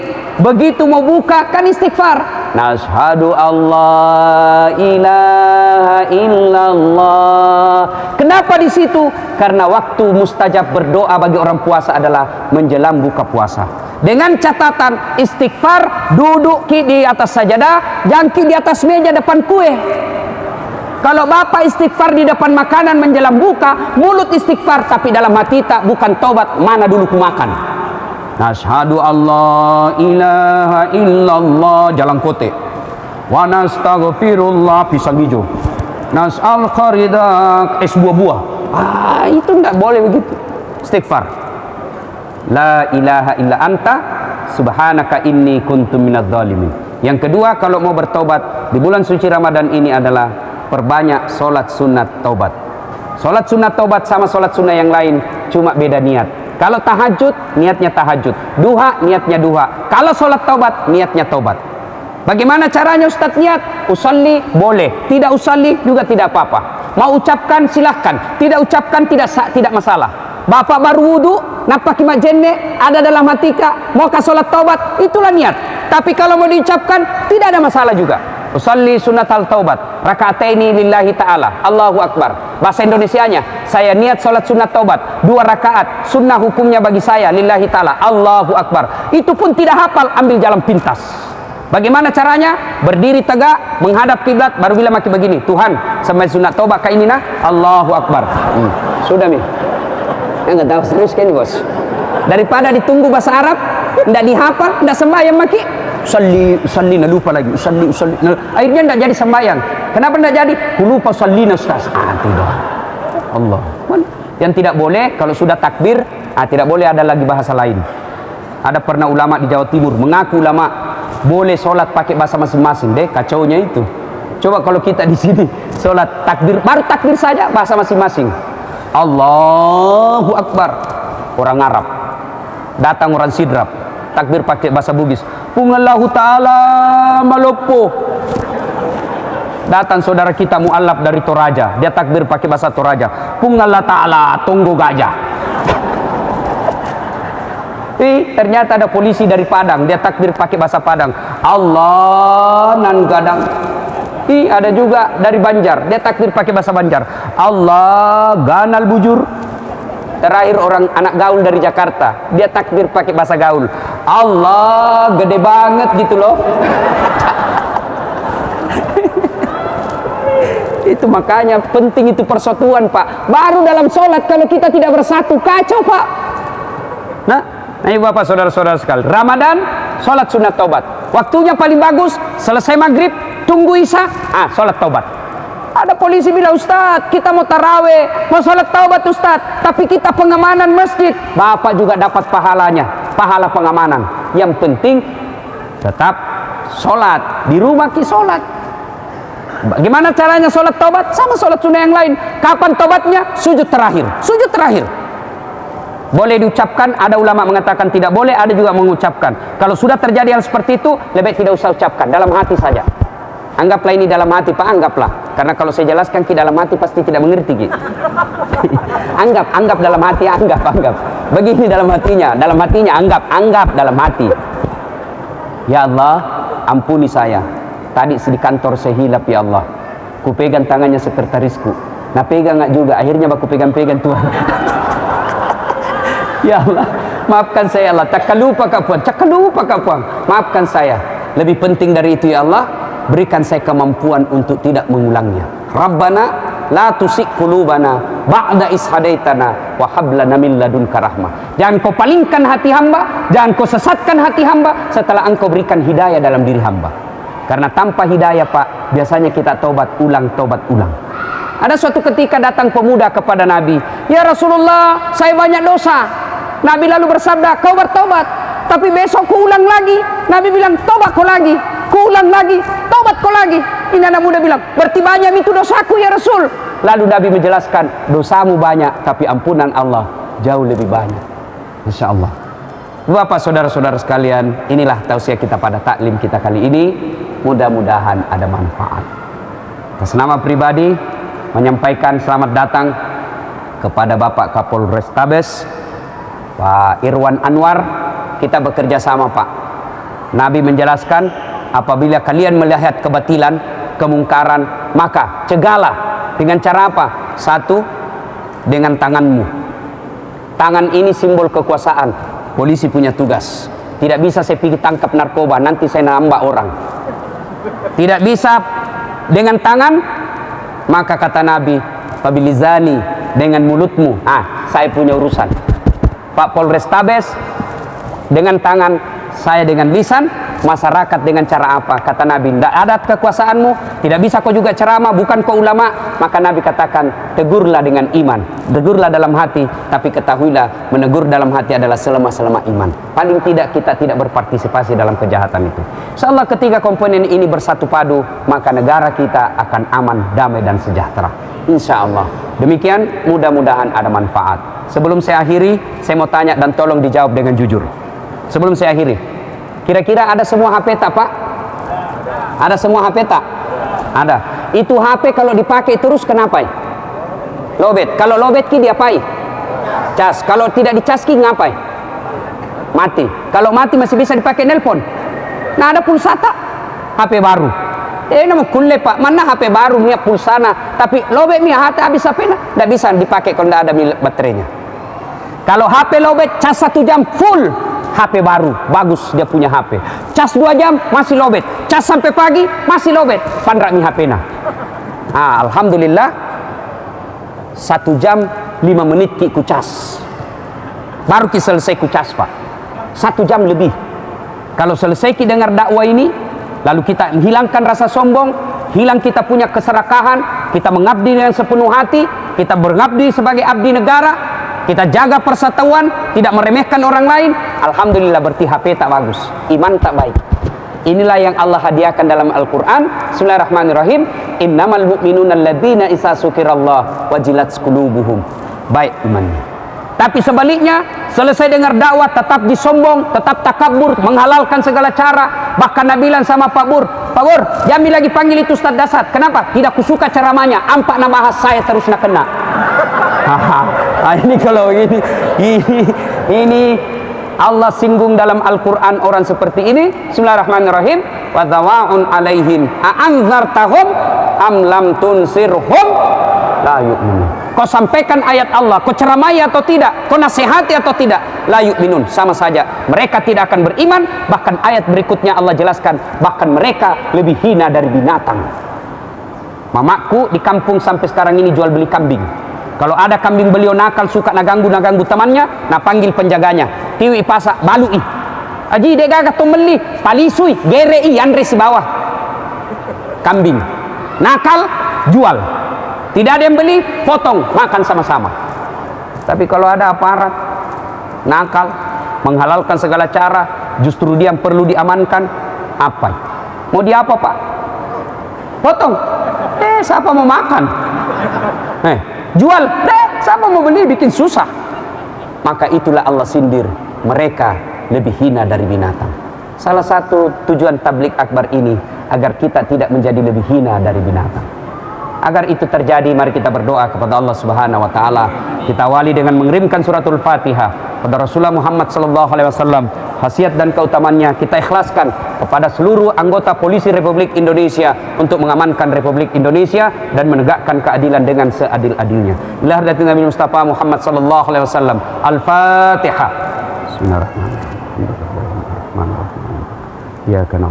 begitu mau buka kan istighfar. Nashhadu Allah ilaha illallah. Kenapa di situ? Karena waktu mustajab berdoa bagi orang puasa adalah menjelang buka puasa. Dengan catatan istighfar, duduk di atas sajadah, jangki di atas meja depan kue. Kalau bapak istighfar di depan makanan menjelang buka, mulut istighfar tapi dalam hati tak bukan tobat, mana dulu ku makan. Nashhadu Allah ilaha illallah, jalan kote. Wa nastaghfirullah, pisang hijau. Nas'al kharidak, es buah-buah. Itu enggak boleh begitu. Istighfar. La ilaha illa anta subhanaka inni kuntu minadz zalimin. Yang kedua, kalau mau bertobat di bulan suci Ramadan ini adalah perbanyak solat sunat taubat. Solat sunat taubat sama solat sunnah yang lain, cuma beda niat. Kalau tahajud, niatnya tahajud. Duha, niatnya duha. Kalau solat taubat, niatnya taubat. Bagaimana caranya Ustaz niat? Usalli boleh, tidak usalli juga tidak apa-apa. Mau ucapkan silahkan, tidak ucapkan tidak masalah. Bapak baru wudu, napak kima jenne ada dalam hati ka, mau ke solat taubat, itulah niat. Tapi kalau mau diucapkan tidak ada masalah juga. Usalli sunatal taubat, rakaataini lillahi ta'ala, Allahu Akbar. Bahasa Indonesianya, saya niat solat sunat taubat 2 rakaat, sunnah hukumnya bagi saya lillahi ta'ala, Allahu Akbar. Itu pun tidak hafal, ambil jalan pintas. Bagaimana caranya? Berdiri tegak, menghadap kiblat, baru bilang maki begini, Tuhan, sampai sunat taubat ka ini nah, Allahu Akbar. Sudah mi. Enggak tahu serius kan bos. Daripada ditunggu bahasa Arab, enggak dihafal, enggak sembahyang maki. Usalli na lupa lagi. Usalli. Akhirnya enggak jadi sembahyang. Kenapa enggak jadi? Ku lupa usalli na Ustaz. Tidak. Allah. Yang tidak boleh kalau sudah takbir, tidak boleh ada lagi bahasa lain. Ada pernah ulama di Jawa Timur mengaku ulama boleh sholat pakai bahasa masing-masing, deh kacaunya itu. Coba kalau kita di sini sholat takbir, baru takbir saja bahasa masing-masing. Allahu Akbar, orang Arab. Datang orang Sidrap, takbir pakai bahasa Bugis. Pungallahu Ta'ala malopo. Datang saudara kita mu'allaf dari Toraja, dia takbir pakai bahasa Toraja. Pungallah Ta'ala tunggu gajah. Ternyata ada polisi dari Padang, dia takbir pakai bahasa Padang. Allah nan gadang. Ada juga dari Banjar, dia takbir pakai bahasa Banjar. Allah ganal bujur. Terakhir orang anak gaul dari Jakarta, dia takbir pakai bahasa gaul. Allah gede banget gitu loh. Itu makanya penting itu persatuan, Pak. Baru dalam sholat kalau kita tidak bersatu, kacau, Pak. Nah, ibu bapak saudara-saudara sekalian, Ramadan sholat sunat taubat. Waktunya paling bagus selesai maghrib, tunggu isya, sholat taubat. Ada polisi bilang, Ustaz, kita mau taraweh, mau sholat taubat Ustaz, tapi kita pengamanan masjid. Bapak juga dapat pahalanya, pahala pengamanan. Yang penting tetap sholat di rumah, sholat. Bagaimana caranya sholat taubat? Sama sholat sunnah yang lain. Kapan taubatnya? Sujud terakhir. Sujud terakhir. Boleh diucapkan, ada ulama mengatakan tidak boleh, ada juga mengucapkan. Kalau sudah terjadi hal seperti itu, lebih tidak usah ucapkan, dalam hati saja. Anggaplah ini dalam hati, Pak, anggaplah. Karena kalau saya jelaskan ke dalam hati pasti tidak mengerti. Anggap dalam hati, anggap. Begini dalam hatinya, anggap dalam hati. Ya Allah, ampuni saya. Tadi di kantor saya hilap, ya Allah. Ku pegang tangannya sekretarisku. Nah pegang nggak juga, akhirnya aku pegang-pegang Tuhan. Ya Allah, maafkan saya Allah. Cakap lupa kapuan. Maafkan saya. Lebih penting dari itu ya Allah, berikan saya kemampuan untuk tidak mengulangnya. Rabbana la tusik qulubana ba'da is hadaitana wa hab lana min ladunka rahmah. Jangan kau palingkan hati hamba, jangan kau sesatkan hati hamba setelah engkau berikan hidayah dalam diri hamba. Karena tanpa hidayah, Pak, biasanya kita tobat ulang. Ada suatu ketika datang pemuda kepada Nabi, ya Rasulullah, saya banyak dosa. Nabi lalu bersabda, kau bertobat, tapi besok ku ulang lagi. Nabi bilang, tobat kau lagi, ku ulang lagi, tobat kau lagi. Ini anak muda bilang, berarti banyak itu dosaku ya Rasul. Lalu Nabi menjelaskan, dosamu banyak, tapi ampunan Allah jauh lebih banyak. Insya Allah. Bapak saudara-saudara sekalian, inilah tausiah kita pada taklim kita kali ini. Mudah-mudahan ada manfaat. Atas nama pribadi, menyampaikan selamat datang kepada Bapak Kapolres Tabes, Pak Irwan Anwar. Kita bekerja sama, Pak. Nabi menjelaskan, apabila kalian melihat kebatilan, kemungkaran, maka cegahlah. Dengan cara apa? Satu, dengan tanganmu. Tangan ini simbol kekuasaan. Polisi punya tugas. Tidak bisa saya pergi tangkap narkoba, nanti saya nambah orang. Tidak bisa dengan tangan, maka kata Nabi, pabilizani, dengan mulutmu. Saya punya urusan. Pak Polres Tabes dengan tangan, saya dengan lisan, masyarakat dengan cara apa? Kata Nabi, tidak ada kekuasaanmu, tidak bisa kau juga ceramah, bukan kau ulama. Maka Nabi katakan, tegurlah dengan iman, tegurlah dalam hati, tapi ketahuilah menegur dalam hati adalah selama-selama iman. Paling tidak kita tidak berpartisipasi dalam kejahatan itu. InsyaAllah ketiga komponen ini bersatu padu, maka negara kita akan aman, damai dan sejahtera. InsyaAllah. Demikian, mudah-mudahan ada manfaat. Sebelum saya akhiri, saya mau tanya dan tolong dijawab dengan jujur. Sebelum saya akhiri, kira-kira ada semua HP tak, Pak? Ada semua HP tak? Ada. Itu HP kalau dipakai terus kenapa? Lobet. Kalau lobet ki diapai? Cas. Kalau tidak dicas ki ngapai? Mati. Kalau mati masih bisa dipakai nelpon. Nah, ada pulsa tak? HP baru. Nama kulle, Pak. Mana HP baru punya pulsana, tapi lobet punya HP habis HP na? Tidak bisa dipakai kalau tidak ada baterainya. Kalau HP lobet cas 1 jam full, HP baru, bagus dia punya HP. Cas 2 jam masih lobet, cas sampai pagi masih lobet. Pandrak mi HP na. Alhamdulillah 1 jam 5 menit ki ku cas. Baru ki selesai ku cas, Pak. 1 jam lebih. Kalau selesai ki dengar dakwah ini, lalu kita hilangkan rasa sombong, hilang kita punya keserakahan, kita mengabdi dengan sepenuh hati, kita mengabdi sebagai abdi negara, kita jaga persatuan, tidak meremehkan orang lain. Alhamdulillah, berarti HP tak bagus, iman tak baik. Inilah yang Allah hadiahkan dalam Al-Quran. Bismillahirrahmanirrahim. Innamal mu'minuna alladzina isa sukirallah wajilat qulubuhum. Baik imannya. Tapi sebaliknya, selesai dengar dakwah tetap disombong, tetap takabur, menghalalkan segala cara. Bahkan Nabi bilang sama Pak Bur, Pak Bur, Jamil lagi panggil itu Ustaz Dasat. Kenapa? Tidak kusuka ceramahnya, ampak nak bahas saya terus nak kena. Ini kalau ini Allah singgung dalam Al-Quran orang seperti ini. Bismillahirrahmanirrahim. Wa dhawa'un alaihim a'anzartahum am lam tunsirhum la yu'minun. Kau sampaikan ayat Allah, kau ceramai atau tidak, kau nasihati atau tidak, la yu'minun, sama saja. Mereka tidak akan beriman. Bahkan ayat berikutnya Allah jelaskan, bahkan mereka lebih hina dari binatang. Mamaku di kampung sampai sekarang ini jual beli kambing. Kalau ada kambing beliau nakal, suka naganggu temannya, nah panggil penjaganya, tiwi pasak, balui. Aji dek gagah tumeli, palisui, gerei, andre si bawah. Kambing nakal, jual. Tidak ada yang beli, potong, makan sama-sama. Tapi kalau ada aparat nakal, menghalalkan segala cara, justru dia yang perlu diamankan, apa? Mau dia apa, Pak? Potong. Siapa mau makan? Jual. Siapa mau beli? Bikin susah. Maka itulah Allah sindir, mereka lebih hina dari binatang. Salah satu tujuan tablik akbar ini agar kita tidak menjadi lebih hina dari binatang. Agar itu terjadi, mari kita berdoa kepada Allah Subhanahu wa taala. Kita awali dengan mengirimkan suratul Fatihah kepada Rasulullah Muhammad sallallahu alaihi wasallam. Khasiat dan keutamannya kita ikhlaskan kepada seluruh anggota Polisi Republik Indonesia untuk mengamankan Republik Indonesia dan menegakkan keadilan dengan seadil-adilnya. Ila hadatin Nabi Mustafa Muhammad sallallahu alaihi wasallam. Al-Fatihah. Bismillahirrahmanirrahim. Ya kana